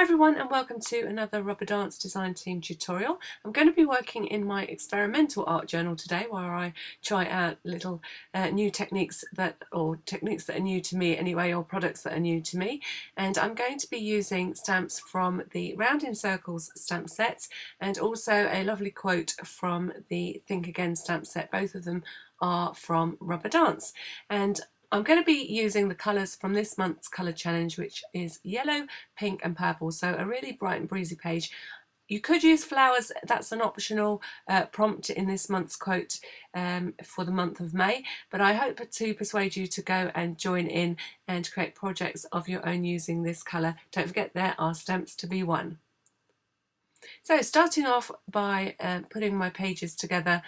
Hi everyone, and welcome to another rubber dance design team tutorial. I'm going to be working in my experimental art journal today where I try out little new techniques techniques that are new to me anyway, or products that are new to me. And I'm going to be using stamps from the Round in Circles stamp set and also a lovely quote from the Think Again stamp set. Both of them are from Rubber Dance. And I'm going to be using the colours from this month's colour challenge, which is yellow, pink and purple, so a really bright and breezy page. You could use flowers, that's an optional prompt in this month's quote for the month of May, but I hope to persuade you to go and join in and create projects of your own using this colour. Don't forget there are stamps to be won. So starting off by putting my pages together.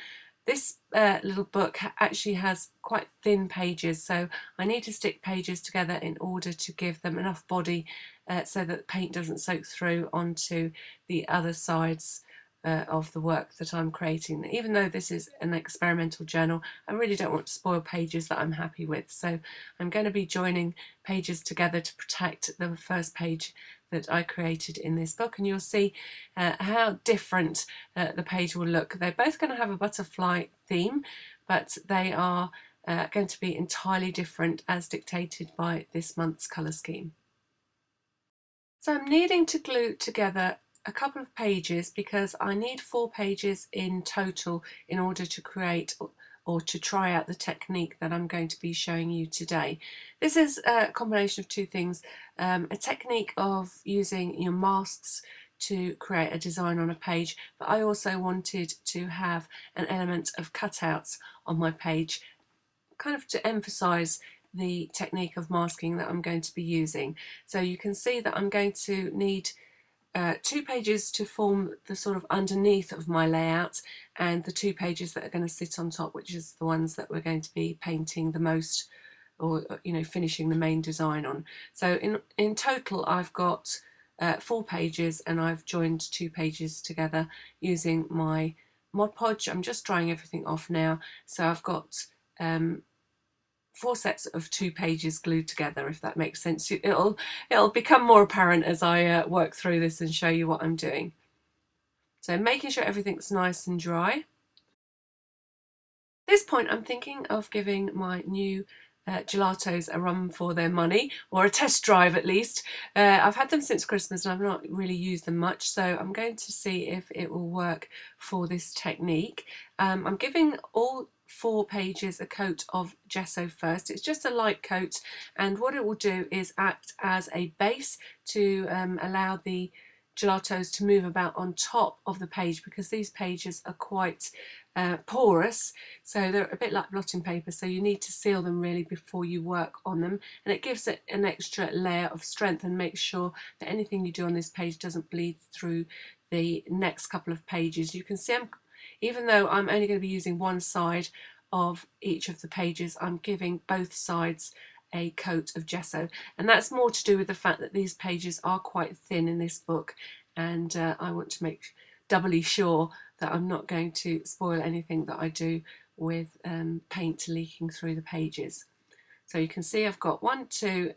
This little book actually has quite thin pages, so I need to stick pages together in order to give them enough body so that the paint doesn't soak through onto the other sides of the work that I'm creating. Even though this is an experimental journal, I really don't want to spoil pages that I'm happy with, so I'm going to be joining pages together to protect the first page that I created in this book, and you'll see how different the page will look. They're both going to have a butterfly theme, but they are going to be entirely different as dictated by this month's colour scheme. So I'm needing to glue together a couple of pages because I need 4 pages in total in order to create or to try out the technique that I'm going to be showing you today. This is a combination of 2 things, a technique of using your masks to create a design on a page, but I also wanted to have an element of cutouts on my page, kind of to emphasize the technique of masking that I'm going to be using. So you can see that I'm going to need 2 pages to form the sort of underneath of my layout, and the 2 pages that are going to sit on top, which is the ones that we're going to be painting the most, or finishing the main design on. So in total I've got 4 pages, and I've joined 2 pages together using my Mod Podge. I'm just drying everything off now, so I've got 4 sets of 2 pages glued together, if that makes sense. It'll become more apparent as I work through this and show you what I'm doing. So making sure everything's nice and dry. At this point I'm thinking of giving my new gelatos a run for their money, or a test drive at least. I've had them since Christmas and I've not really used them much, so I'm going to see if it will work for this technique. I'm giving all 4 pages a coat of gesso first. It's just a light coat, and what it will do is act as a base to allow the gelatos to move about on top of the page, because these pages are quite porous, so they're a bit like blotting paper, so you need to seal them really before you work on them, and it gives it an extra layer of strength and makes sure that anything you do on this page doesn't bleed through the next couple of pages. You can see even though I'm only going to be using one side of each of the pages, I'm giving both sides a coat of gesso, and that's more to do with the fact that these pages are quite thin in this book, and I want to make doubly sure that I'm not going to spoil anything that I do with paint leaking through the pages. So you can see I've got 1, 2,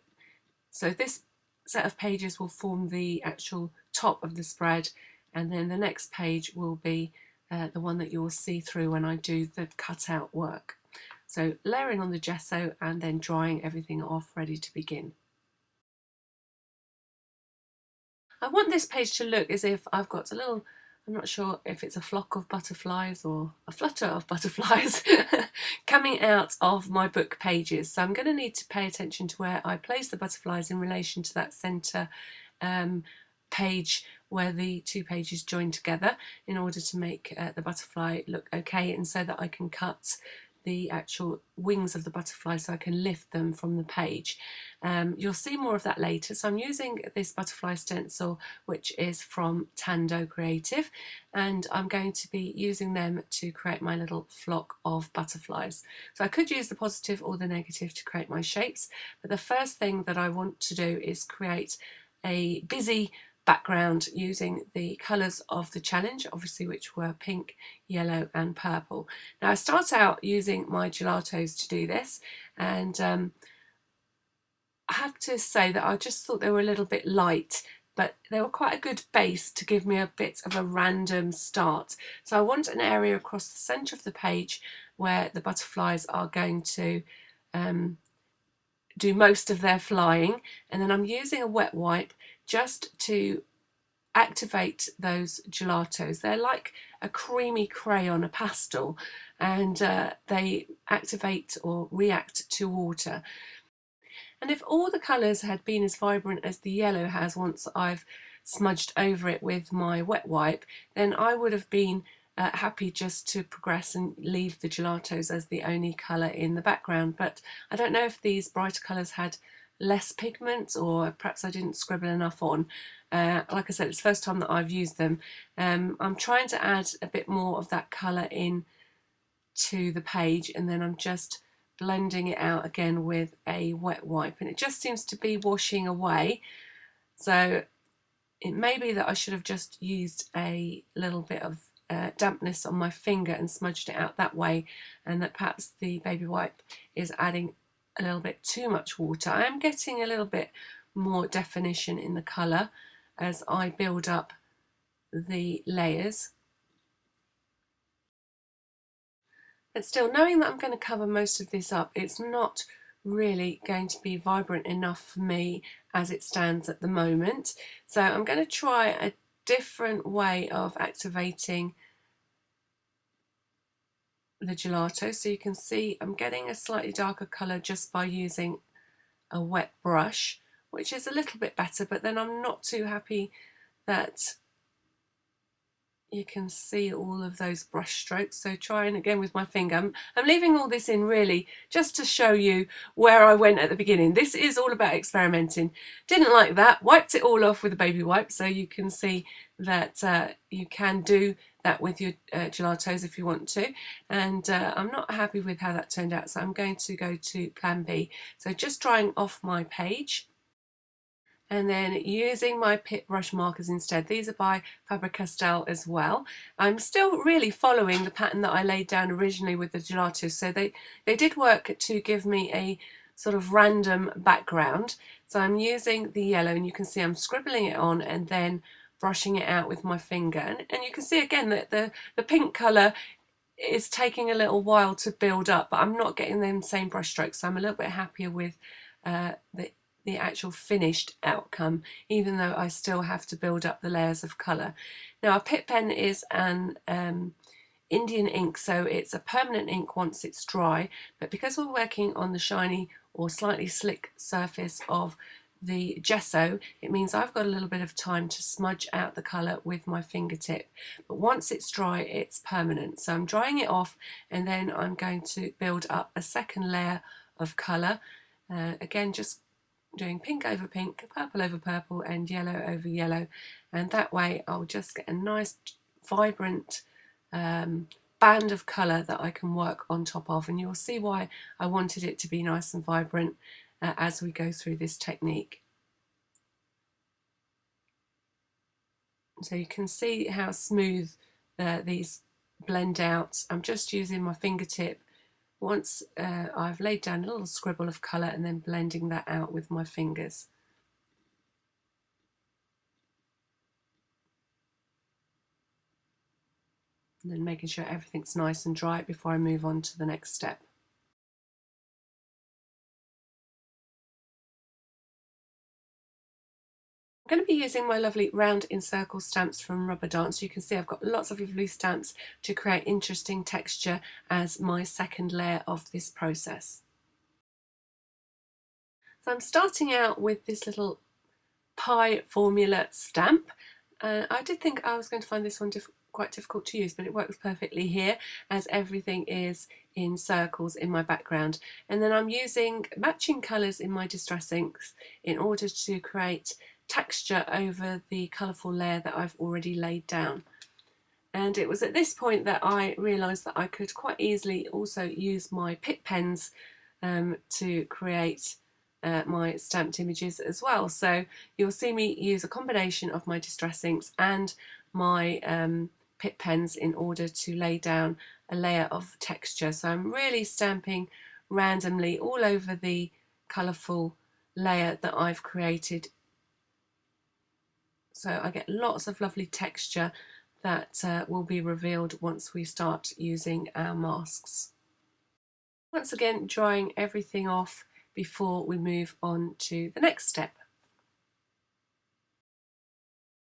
so this set of pages will form the actual top of the spread, and then the next page will be the one that you will see through when I do the cutout work. So layering on the gesso and then drying everything off, ready to begin. I want this page to look as if I've got a little, I'm not sure if it's a flock of butterflies or a flutter of butterflies coming out of my book pages. So I'm going to need to pay attention to where I place the butterflies in relation to that centre page where the 2 pages join together, in order to make the butterfly look okay, and so that I can cut the actual wings of the butterfly so I can lift them from the page. You'll see more of that later. So I'm using this butterfly stencil, which is from Tando Creative, and I'm going to be using them to create my little flock of butterflies. So I could use the positive or the negative to create my shapes, but the first thing that I want to do is create a busy background using the colours of the challenge, obviously, which were pink, yellow and purple. Now I start out using my gelatos to do this, and I have to say that I just thought they were a little bit light but they were quite a good base to give me a bit of a random start. So I want an area across the centre of the page where the butterflies are going to do most of their flying, and then I'm using a wet wipe just to activate those gelatos. They're like a creamy crayon, a pastel, and they activate or react to water. And if all the colours had been as vibrant as the yellow has once I've smudged over it with my wet wipe, then I would have been happy just to progress and leave the gelatos as the only colour in the background. But I don't know if these brighter colours had less pigment, or perhaps I didn't scribble enough on. Like I said, it's the first time that I've used them. I'm trying to add a bit more of that colour in to the page, and then I'm just blending it out again with a wet wipe, and it just seems to be washing away. So it may be that I should have just used a little bit of dampness on my finger and smudged it out that way, and that perhaps the baby wipe is adding a little bit too much water. I am getting a little bit more definition in the colour as I build up the layers. But still, knowing that I'm going to cover most of this up, it's not really going to be vibrant enough for me as it stands at the moment. So I'm going to try a different way of activating the gelato. So you can see I'm getting a slightly darker colour just by using a wet brush, which is a little bit better, but then I'm not too happy that you can see all of those brush strokes. So trying again with my finger. I'm leaving all this in really just to show you where I went at the beginning. This is all about experimenting. Didn't like that, wiped it all off with a baby wipe, so you can see that you can do that with your gelatos if you want to. And I'm not happy with how that turned out, so I'm going to go to plan B. So just drying off my page, and then using my pit brush markers instead. These are by Faber-Castell as well. I'm still really following the pattern that I laid down originally with the gelatos, so they did work to give me a sort of random background. So I'm using the yellow, and you can see I'm scribbling it on and then brushing it out with my finger. And you can see again that the pink colour is taking a little while to build up, but I'm not getting them same brush strokes, so I'm a little bit happier with the actual finished outcome, even though I still have to build up the layers of colour. Now, a Pitt pen is an Indian ink, so it's a permanent ink once it's dry, but because we're working on the shiny or slightly slick surface of the gesso, it means I've got a little bit of time to smudge out the colour with my fingertip. But once it's dry, it's permanent. So I'm drying it off, and then I'm going to build up a second layer of colour. Again, just doing pink over pink, purple over purple, and yellow over yellow, and that way I'll just get a nice vibrant band of colour that I can work on top of, and you'll see why I wanted it to be nice and vibrant as we go through this technique. So you can see how smooth these blend out. I'm just using my fingertip once I've laid down a little scribble of colour, and then blending that out with my fingers. And then making sure everything's nice and dry before I move on to the next step. I'm going to be using my lovely round in circle stamps from Rubber Dance. You can see I've got lots of lovely stamps to create interesting texture as my second layer of this process. So I'm starting out with this little pie formula stamp. I did think I was going to find this one quite difficult to use, but it works perfectly here as everything is in circles in my background. And then I'm using matching colours in my distress inks in order to create texture over the colourful layer that I've already laid down. And it was at this point that I realised that I could quite easily also use my Pitt pens to create my stamped images as well. So you'll see me use a combination of my distress inks and my Pitt pens in order to lay down a layer of texture. So I'm really stamping randomly all over the colourful layer that I've created So I get lots of lovely texture that will be revealed once we start using our masks. Once again, drying everything off before we move on to the next step.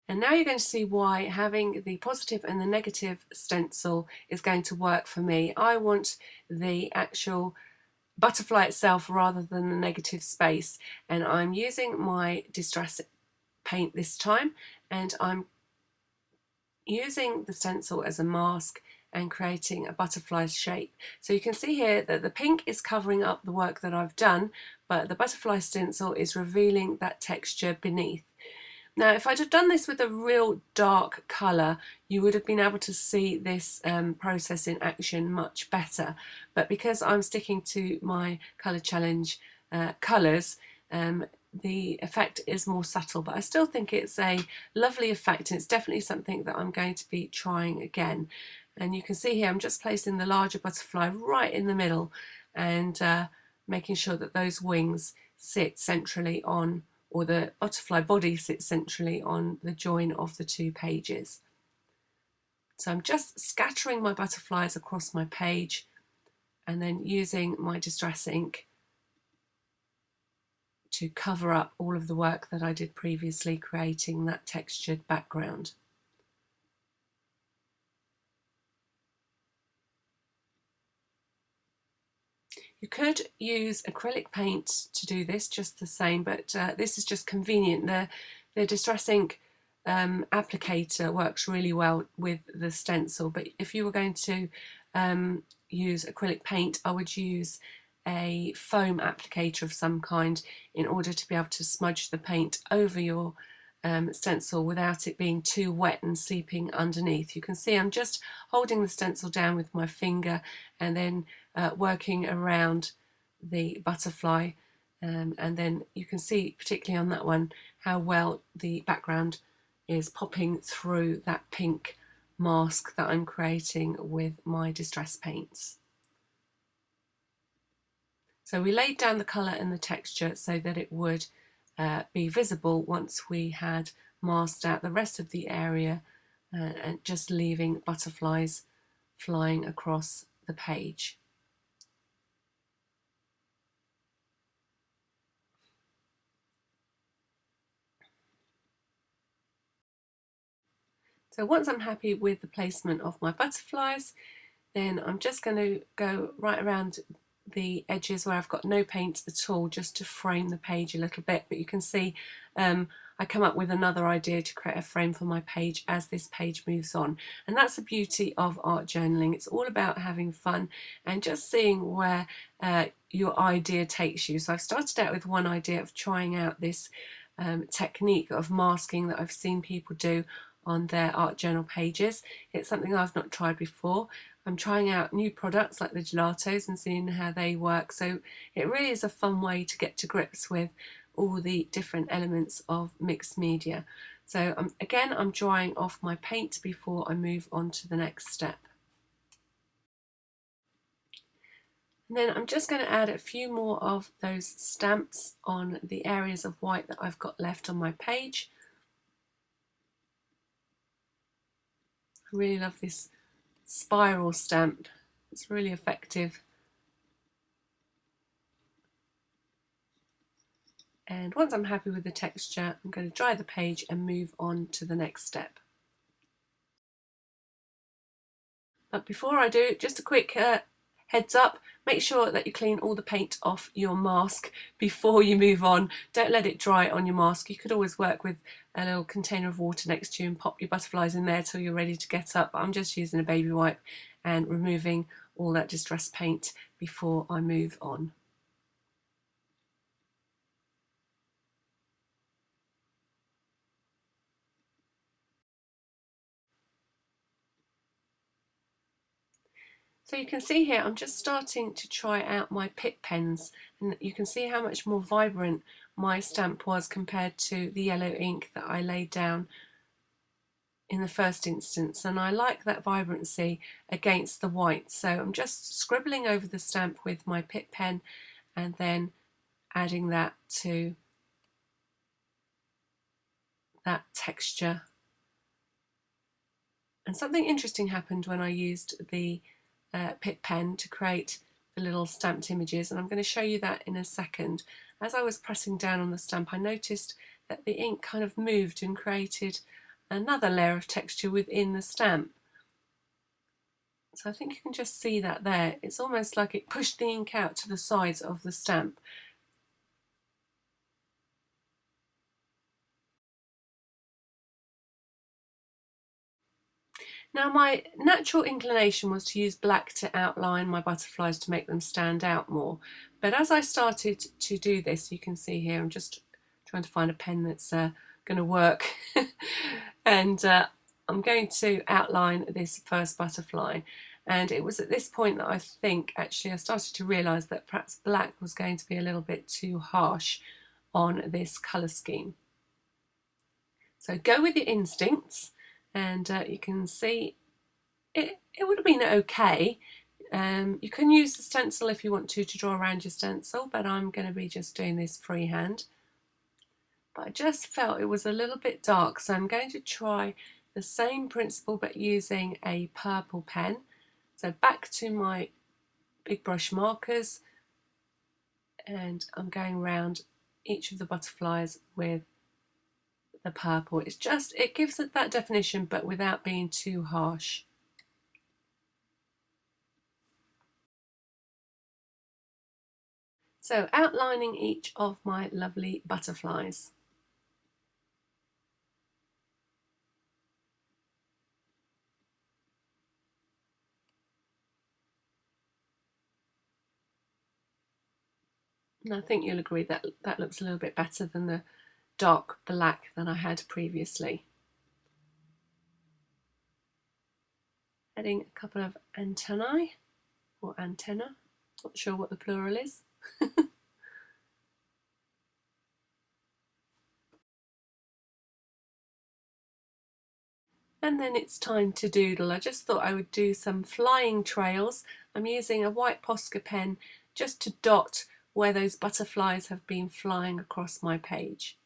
And now you're going to see why having the positive and the negative stencil is going to work for me. I want the actual butterfly itself rather than the negative space, and I'm using my distress paint this time, and I'm using the stencil as a mask and creating a butterfly shape. So you can see here that the pink is covering up the work that I've done, but the butterfly stencil is revealing that texture beneath. Now, if I'd have done this with a real dark colour, you would have been able to see this process in action much better. But because I'm sticking to my colour challenge colours, the effect is more subtle, but I still think it's a lovely effect, and it's definitely something that I'm going to be trying again. And you can see here I'm just placing the larger butterfly right in the middle and making sure that those wings sit centrally on, or the butterfly body sits centrally on the join of the two pages. So I'm just scattering my butterflies across my page and then using my distress ink to cover up all of the work that I did previously, creating that textured background. You could use acrylic paint to do this just the same, but this is just convenient. The distress ink applicator works really well with the stencil, but if you were going to use acrylic paint, I would use a foam applicator of some kind in order to be able to smudge the paint over your stencil without it being too wet and seeping underneath. You can see I'm just holding the stencil down with my finger and then working around the butterfly, and then you can see, particularly on that one, how well the background is popping through that pink mask that I'm creating with my distress paints. So we laid down the colour and the texture so that it would be visible once we had masked out the rest of the area and just leaving butterflies flying across the page. So once I'm happy with the placement of my butterflies, then I'm just going to go right around the edges where I've got no paint at all, just to frame the page a little bit. But you can see I come up with another idea to create a frame for my page as this page moves on. And that's the beauty of art journaling. It's all about having fun and just seeing where your idea takes you. So I've started out with one idea of trying out this technique of masking that I've seen people do on their art journal pages. It's something I've not tried before. I'm trying out new products like the gelatos and seeing how they work. So it really is a fun way to get to grips with all the different elements of mixed media. So again, I'm drying off my paint before I move on to the next step. And then I'm just going to add a few more of those stamps on the areas of white that I've got left on my page. I really love this spiral stamp. It's really effective. And once I'm happy with the texture, I'm going to dry the page and move on to the next step. But before I do, just a quick heads up, make sure that you clean all the paint off your mask before you move on. Don't let it dry on your mask. You could always work with a little container of water next to you and pop your butterflies in there till you're ready to get up. I'm just using a baby wipe and removing all that distress paint before I move on. So you can see here I'm just starting to try out my Pitt pens, and you can see how much more vibrant my stamp was compared to the yellow ink that I laid down in the first instance, and I like that vibrancy against the white. So I'm just scribbling over the stamp with my Pitt pen and then adding that to that texture. And something interesting happened when I used the Pitt pen to create the little stamped images, and I'm going to show you that in a second. As I was pressing down on the stamp, I noticed that the ink kind of moved and created another layer of texture within the stamp. So I think you can just see that there. It's almost like it pushed the ink out to the sides of the stamp. Now my natural inclination was to use black to outline my butterflies to make them stand out more. But as I started to do this, you can see here, I'm just trying to find a pen that's going to work. And I'm going to outline this first butterfly. And it was at this point that I think actually I started to realise that perhaps black was going to be a little bit too harsh on this colour scheme. So go with your instincts, and you can see it would have been okay. You can use the stencil if you want to draw around your stencil, but I'm going to be just doing this freehand. But I just felt it was a little bit dark, so I'm going to try the same principle but using a purple pen. So back to my big brush markers, and I'm going around each of the butterflies with the purple. It gives it that definition but without being too harsh. So outlining each of my lovely butterflies. And I think you'll agree that that looks a little bit better than the dark black than I had previously. Adding a couple of antennae, or antenna, not sure what the plural is. And then it's time to doodle. I just thought I would do some flying trails. I'm using a white Posca pen just to dot where those butterflies have been flying across my page.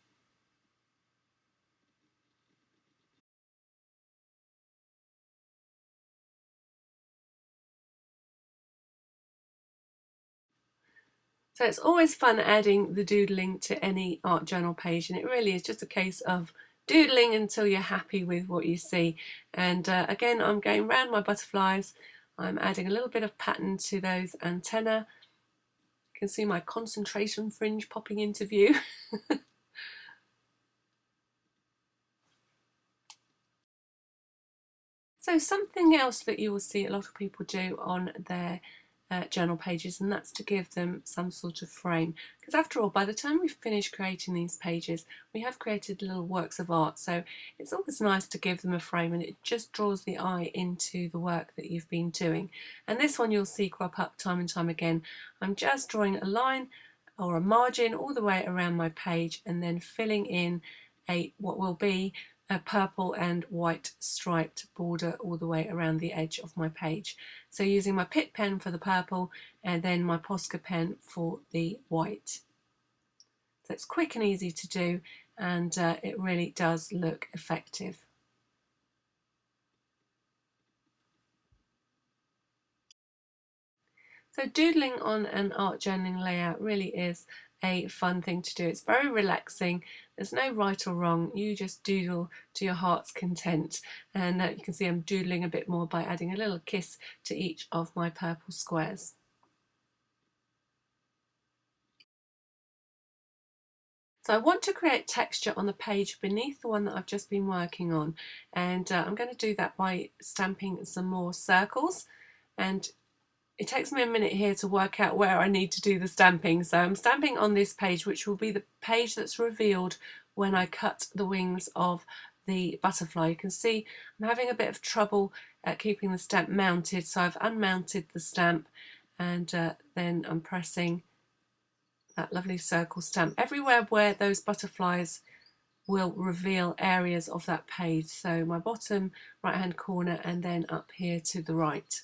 So it's always fun adding the doodling to any art journal page, and it really is just a case of doodling until you're happy with what you see. And again, I'm going round my butterflies. I'm adding a little bit of pattern to those antennae. You can see my concentration fringe popping into view. So something else that you will see a lot of people do on their journal pages, and that's to give them some sort of frame, because after all, by the time we've finished creating these pages, we have created little works of art, so it's always nice to give them a frame, and it just draws the eye into the work that you've been doing. And this one you'll see crop up time and time again. I'm just drawing a line or a margin all the way around my page, and then filling in what will be a purple and white striped border all the way around the edge of my page. So using my Pitt pen for the purple and then my Posca pen for the white. So it's quick and easy to do, and it really does look effective. So doodling on an art journaling layout really is a fun thing to do. It's very relaxing. There's no right or wrong. You just doodle to your heart's content. And you can see I'm doodling a bit more by adding a little kiss to each of my purple squares. So I want to create texture on the page beneath the one that I've just been working on. And I'm going to do that by stamping some more circles. And it takes me a minute here to work out where I need to do the stamping. So I'm stamping on this page, which will be the page that's revealed when I cut the wings of the butterfly. You can see I'm having a bit of trouble at keeping the stamp mounted, so I've unmounted the stamp, and then I'm pressing that lovely circle stamp everywhere where those butterflies will reveal areas of that page. So my bottom right hand corner, and then up here to the right.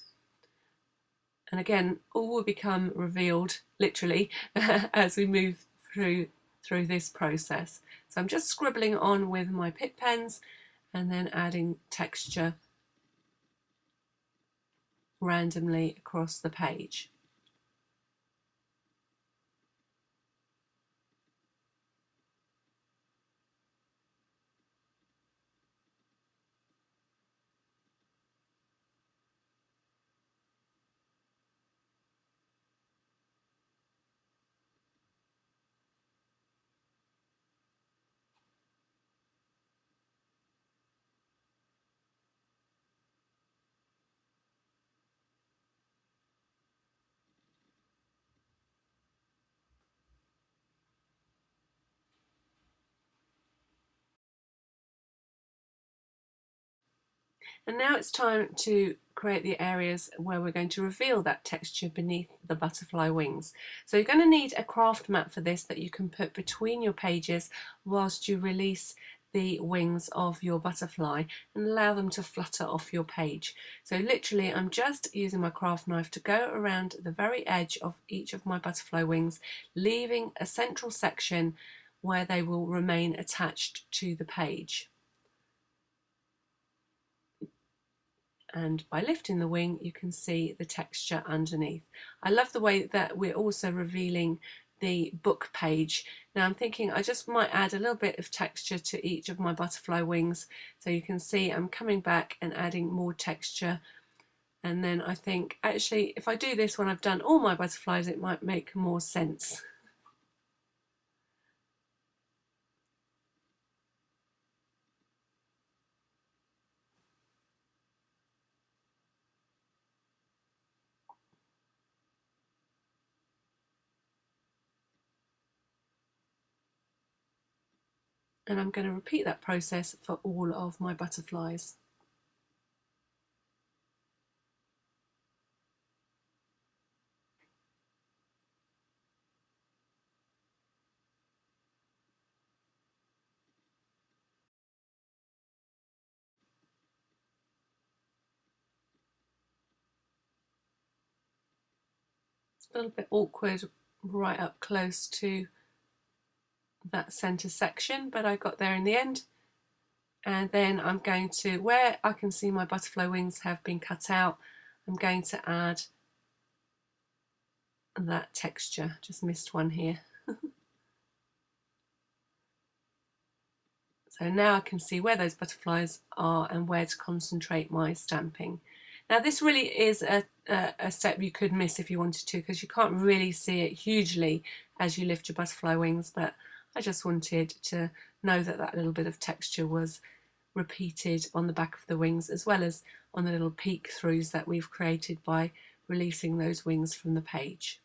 And again, all will become revealed literally as we move through through this process. So I'm just scribbling on with my Pitt pens and then adding texture randomly across the page. And now it's time to create the areas where we're going to reveal that texture beneath the butterfly wings. So you're going to need a craft mat for this that you can put between your pages whilst you release the wings of your butterfly and allow them to flutter off your page. So literally I'm just using my craft knife to go around the very edge of each of my butterfly wings, leaving a central section where they will remain attached to the page. And by lifting the wing you can see the texture underneath. I love the way that we're also revealing the book page. Now I'm thinking I just might add a little bit of texture to each of my butterfly wings, so you can see I'm coming back and adding more texture, and then I think actually if I do this when I've done all my butterflies it might make more sense. And I'm going to repeat that process for all of my butterflies. It's a little bit awkward right up close to that center section, but I got there in the end. And then I'm going to, where I can see my butterfly wings have been cut out, I'm going to add that texture. Just missed one here. So now I can see where those butterflies are and where to concentrate my stamping. Now this really is a step you could miss if you wanted to, because you can't really see it hugely as you lift your butterfly wings, but I just wanted to know that that little bit of texture was repeated on the back of the wings, as well as on the little peek throughs that we've created by releasing those wings from the page.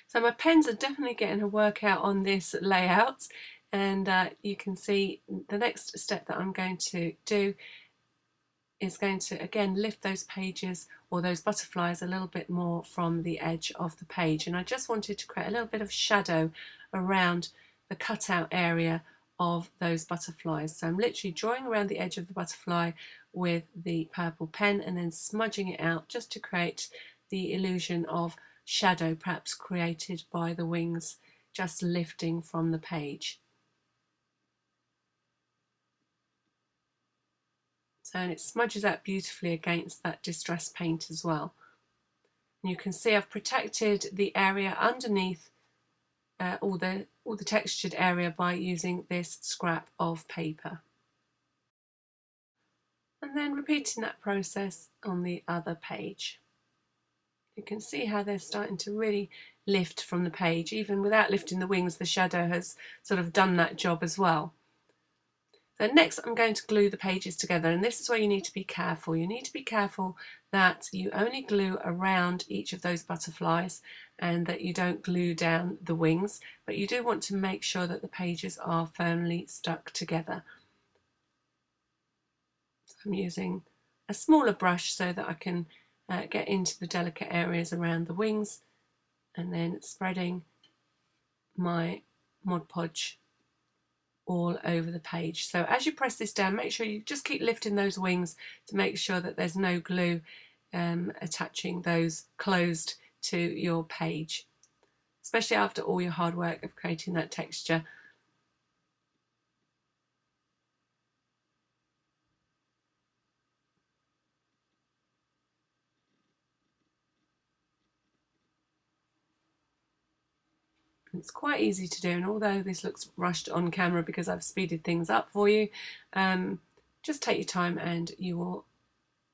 So my pens are definitely getting a workout on this layout, and you can see the next step that I'm going to do is going to again lift those pages or those butterflies a little bit more from the edge of the page, and I just wanted to create a little bit of shadow around the cutout area of those butterflies. So I'm literally drawing around the edge of the butterfly with the purple pen and then smudging it out just to create the illusion of shadow perhaps created by the wings just lifting from the page. So, and it smudges out beautifully against that distress paint as well. And you can see I've protected the area underneath all the textured area by using this scrap of paper. And then repeating that process on the other page. You can see how they're starting to really lift from the page. Even without lifting the wings, the shadow has sort of done that job as well. So next I'm going to glue the pages together, and this is where you need to be careful. You need to be careful that you only glue around each of those butterflies and that you don't glue down the wings, but you do want to make sure that the pages are firmly stuck together. So I'm using a smaller brush so that I can get into the delicate areas around the wings, and then spreading my Mod Podge all over the page. So as you press this down, make sure you just keep lifting those wings to make sure that there's no glue attaching those closed to your page, especially after all your hard work of creating that texture. It's quite easy to do, and although this looks rushed on camera because I've speeded things up for you, just take your time and you will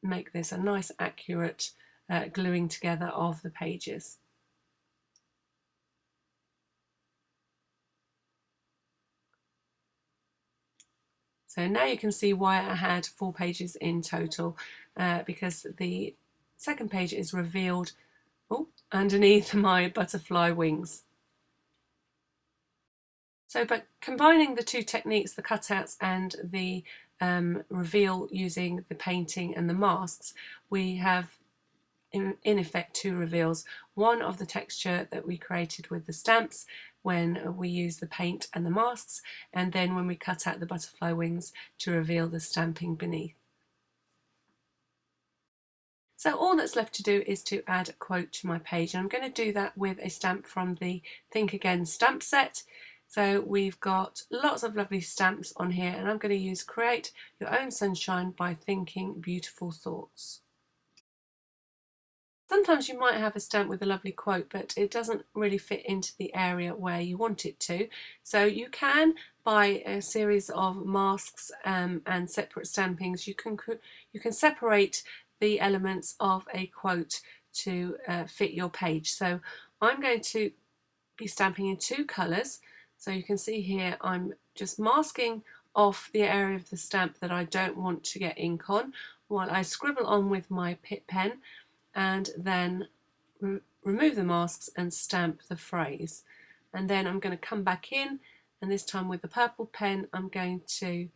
make this a nice accurate gluing together of the pages. So now you can see why I had 4 pages in total, because the second page is revealed underneath my butterfly wings. So by combining the two techniques, the cutouts and the reveal using the painting and the masks, we have in effect 2 reveals. One of the texture that we created with the stamps when we use the paint and the masks, and then when we cut out the butterfly wings to reveal the stamping beneath. So all that's left to do is to add a quote to my page, and I'm going to do that with a stamp from the Think Again stamp set. So we've got lots of lovely stamps on here, and I'm going to use Create Your Own Sunshine by Thinking Beautiful Thoughts. Sometimes you might have a stamp with a lovely quote, but it doesn't really fit into the area where you want it to. So you can buy a series of masks and separate stampings. You can separate the elements of a quote to fit your page. So I'm going to be stamping in 2 colours. So you can see here I'm just masking off the area of the stamp that I don't want to get ink on while I scribble on with my Pitt pen, and then remove the masks and stamp the phrase. And then I'm going to come back in, and this time with the purple pen I'm going to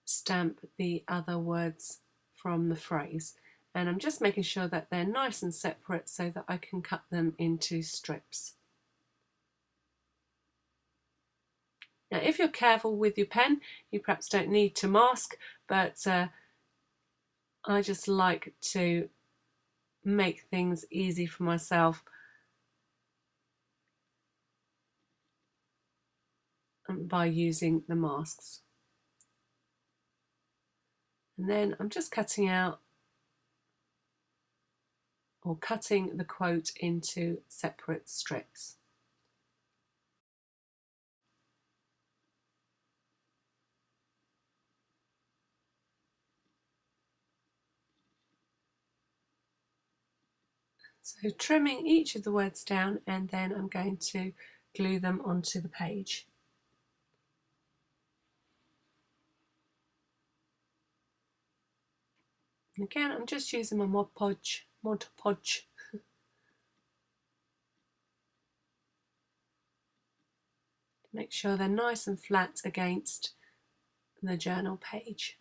stamp the other words from the phrase. And I'm just making sure that they're nice and separate so that I can cut them into strips. Now if you're careful with your pen, you perhaps don't need to mask, but I just like to make things easy for myself by using the masks. And then I'm just cutting out or cutting the quote into separate strips. So trimming each of the words down, and then I'm going to glue them onto the page. And again, I'm just using my Mod Podge to make sure they're nice and flat against the journal page.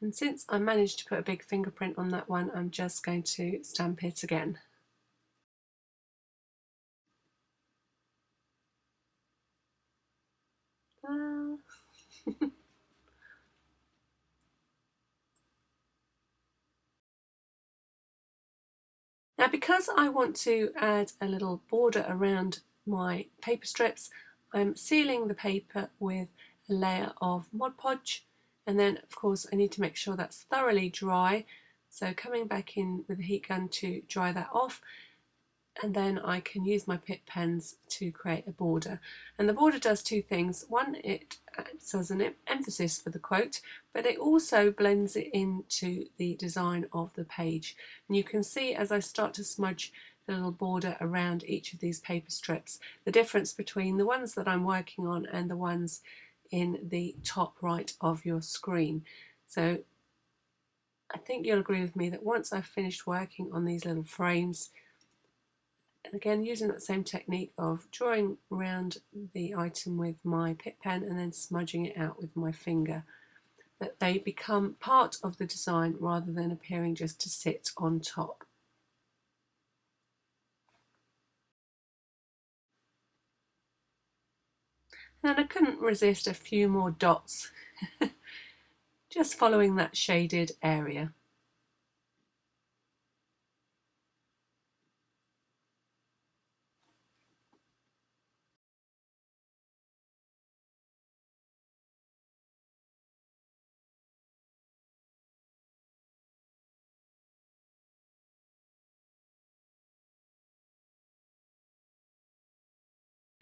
And since I managed to put a big fingerprint on that one, I'm just going to stamp it again. Now because I want to add a little border around my paper strips, I'm sealing the paper with a layer of Mod Podge, and then of course I need to make sure that's thoroughly dry, so coming back in with a heat gun to dry that off, and then I can use my Pitt pens to create a border. And the border does 2 things. One, it acts as an emphasis for the quote, but it also blends it into the design of the page. And you can see as I start to smudge the little border around each of these paper strips, the difference between the ones that I'm working on and the ones in the top right of your screen. So I think you'll agree with me that once I've finished working on these little frames, and again using that same technique of drawing around the item with my Pitt pen and then smudging it out with my finger, that they become part of the design rather than appearing just to sit on top. And I couldn't resist a few more dots, just following that shaded area.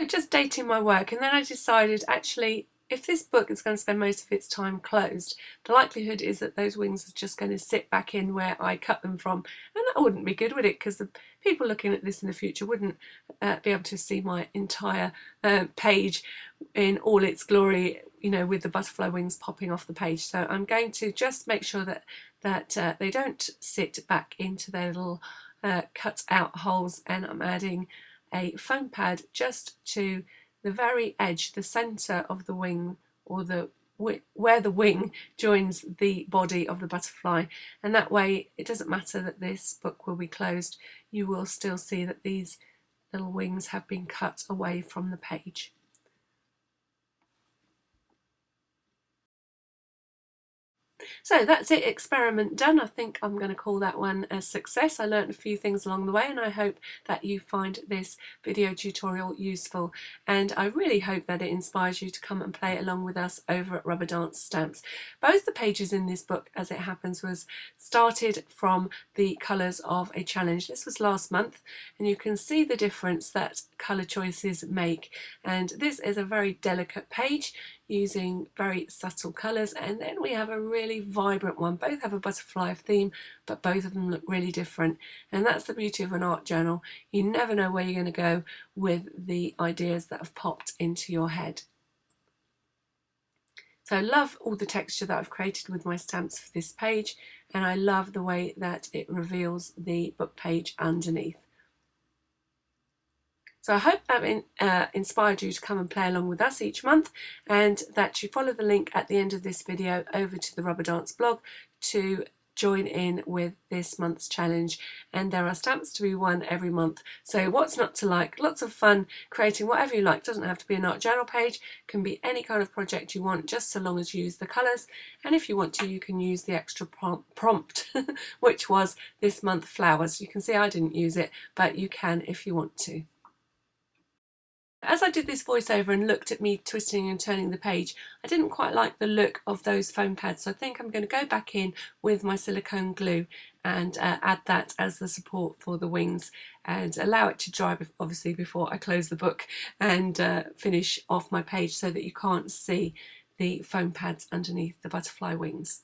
Just dating my work, and then I decided actually if this book is going to spend most of its time closed, the likelihood is that those wings are just going to sit back in where I cut them from, and that wouldn't be good, would it? Because the people looking at this in the future wouldn't be able to see my entire page in all its glory, you know, with the butterfly wings popping off the page. So I'm going to just make sure that they don't sit back into their little cut out holes, and I'm adding a foam pad just to the very edge, the centre of the wing, or the where the wing joins the body of the butterfly, and that way it doesn't matter that this book will be closed, you will still see that these little wings have been cut away from the page. So that's it, experiment done. I think I'm going to call that one a success. I learned a few things along the way, and I hope that you find this video tutorial useful, and I really hope that it inspires you to come and play along with us over at Rubber Dance Stamps. Both the pages in this book, as it happens, was started from the colours of a challenge. This was last month, and you can see the difference that colour choices make, and this is a very delicate page using very subtle colours, and then we have a really vibrant one. Both have a butterfly theme, but both of them look really different, and that's the beauty of an art journal. You never know where you're going to go with the ideas that have popped into your head. So I love all the texture that I've created with my stamps for this page, and I love the way that it reveals the book page underneath. So I hope that inspired you to come and play along with us each month, and that you follow the link at the end of this video over to the Rubber Dance blog to join in with this month's challenge. And there are stamps to be won every month, so what's not to like? Lots of fun creating whatever you like. Doesn't have to be an art journal page, can be any kind of project you want, just so long as you use the colours. And if you want to, you can use the extra prompt which was this month flowers. You can see I didn't use it, but you can if you want to. As I did this voiceover and looked at me twisting and turning the page, I didn't quite like the look of those foam pads, so I think I'm going to go back in with my silicone glue and add that as the support for the wings, and allow it to dry obviously before I close the book and finish off my page, so that you can't see the foam pads underneath the butterfly wings.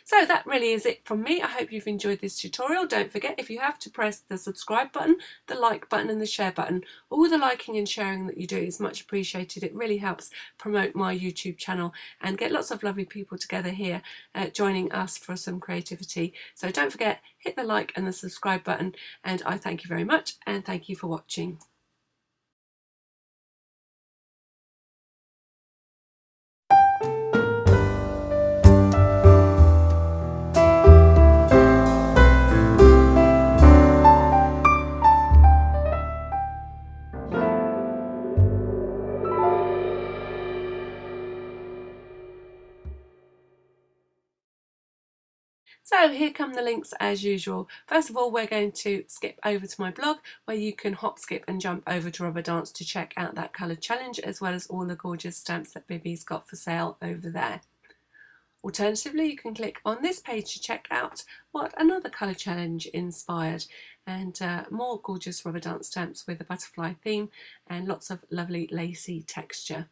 So that really is it from me. I hope you've enjoyed this tutorial. Don't forget, if you have, to press the subscribe button, the like button and the share button. All the liking and sharing that you do is much appreciated. It really helps promote my YouTube channel and get lots of lovely people together here joining us for some creativity. So don't forget, hit the like and the subscribe button, and I thank you very much, and thank you for watching. So here come the links as usual. First of all, we're going to skip over to my blog, where you can hop, skip and jump over to Rubber Dance to check out that colour challenge, as well as all the gorgeous stamps that Bibby's got for sale over there. Alternatively, you can click on this page to check out what another colour challenge inspired, and more gorgeous Rubber Dance stamps with a butterfly theme and lots of lovely lacy texture.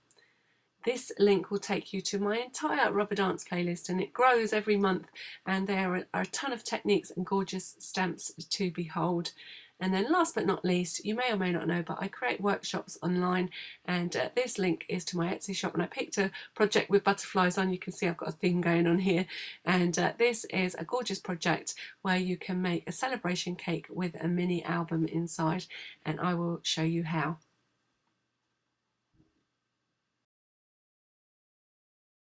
This link will take you to my entire Rubber Dance playlist, and it grows every month, and there are a ton of techniques and gorgeous stamps to behold. And then last but not least, you may or may not know, but I create workshops online, and this link is to my Etsy shop, and I picked a project with butterflies on. You can see I've got a theme going on here, and this is a gorgeous project where you can make a celebration cake with a mini album inside, and I will show you how.